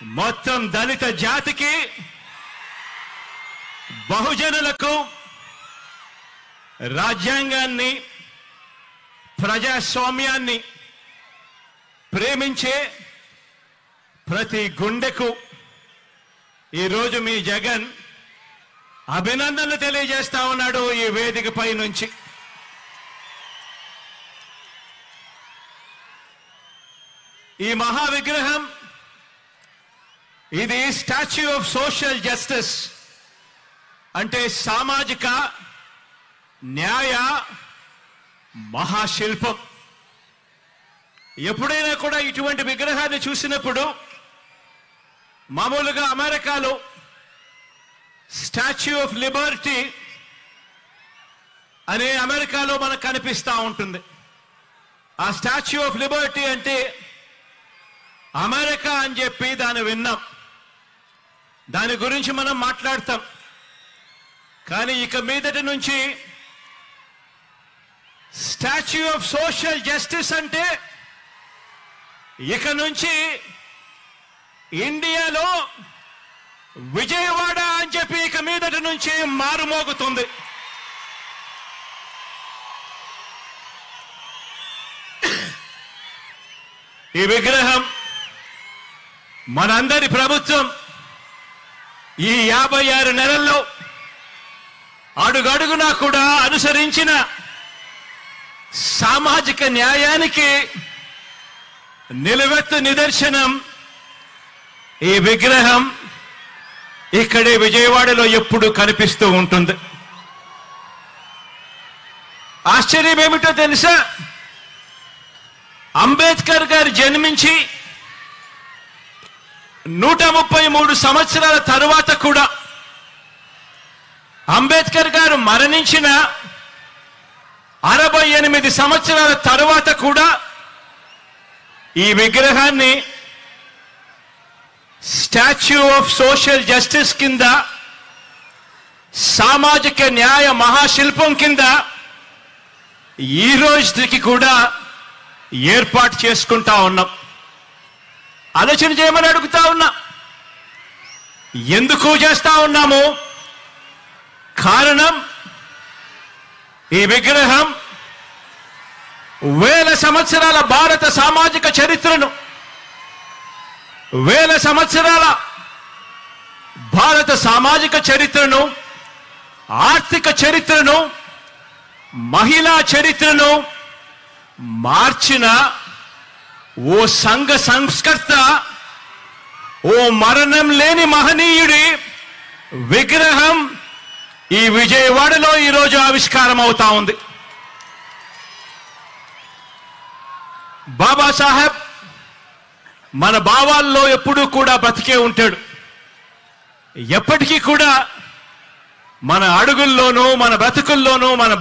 మొత్తం దళిత జాతికి బహుజనులకు రాజ్యాంగాన్ని ప్రజాస్వామ్యాన్ని ప్రేమించే ప్రతి గుండెకు ఈ రోజు మీ జగన్ అభినందనలు తెలియజేస్తా ఉన్నాడు ఈ వేదికపై నుంచి. ఈ మహా విగ్రహం ఇది స్టాచ్యూ ఆఫ్ సోషల్ జస్టిస్ అంటే సామాజిక న్యాయ మహాశిల్పం. ఎప్పుడైనా కూడా ఇటువంటి విగ్రహాన్ని చూసినప్పుడు మామూలుగా అమెరికాలో స్టాచ్యూ ఆఫ్ లిబర్టీ అనే అమెరికాలో మనకు కనిపిస్తూ ఉంటుంది. ఆ స్టాచ్యూ ఆఫ్ లిబర్టీ అంటే అమెరికా అని చెప్పి దాన్ని విన్నాం, దాని గురించి మనం మాట్లాడతాం. కానీ ఇక మీదటి నుంచి స్టాచ్యూ ఆఫ్ సోషల్ జస్టిస్ అంటే ఇక నుంచి ఇండియాలో విజయవాడ అని చెప్పి ఇక మీదటి నుంచి మారుమోగుతుంది. ఈ విగ్రహం మనందరి ప్రభుత్వం ఈ 56 నెలల్లో అడుగడుగునా కూడా అనుసరించిన సామాజిక న్యాయానికి నిలువెత్తు నిదర్శనం ఈ విగ్రహం ఇక్కడే విజయవాడలో ఎప్పుడు కనిపిస్తూ ఉంటుంది. ఆశ్చర్యం ఏమిటో తెలుసా? అంబేద్కర్ గారు జన్మించి 133 సంవత్సరాల తరువాత కూడా, అంబేద్కర్ గారు మరణించిన 68 సంవత్సరాల తరువాత కూడా ఈ విగ్రహాన్ని స్టాచ్యూ ఆఫ్ సోషల్ జస్టిస్ కింద, సామాజిక న్యాయ మహాశిల్పం కింద ఈ రోజుకి కూడా ఏర్పాటు చేసుకుంటా ఉన్నాం. ఆలోచన చేయమని అడుగుతా ఉన్నా. ఎందుకు చేస్తా ఉన్నాము? కారణం ఈ విగ్రహం వేల సంవత్సరాల భారత సామాజిక చరిత్రను, వేల సంవత్సరాల భారత సామాజిక చరిత్రను, ఆర్థిక చరిత్రను, మహిళా చరిత్రను మార్చిన ఓ సంఘ సంస్కర్త, ఓ మరణం లేని మహనీయుడి విగ్రహం ఈ విజయవాడలో ఈరోజు ఆవిష్కారం అవుతా ఉంది. బాబాసాహెబ్ మన భావాల్లో ఎప్పుడూ కూడా బతికే ఉంటాడు. ఎప్పటికీ కూడా మన అడుగుల్లోనూ, మన బ్రతుకుల్లోనూ, మన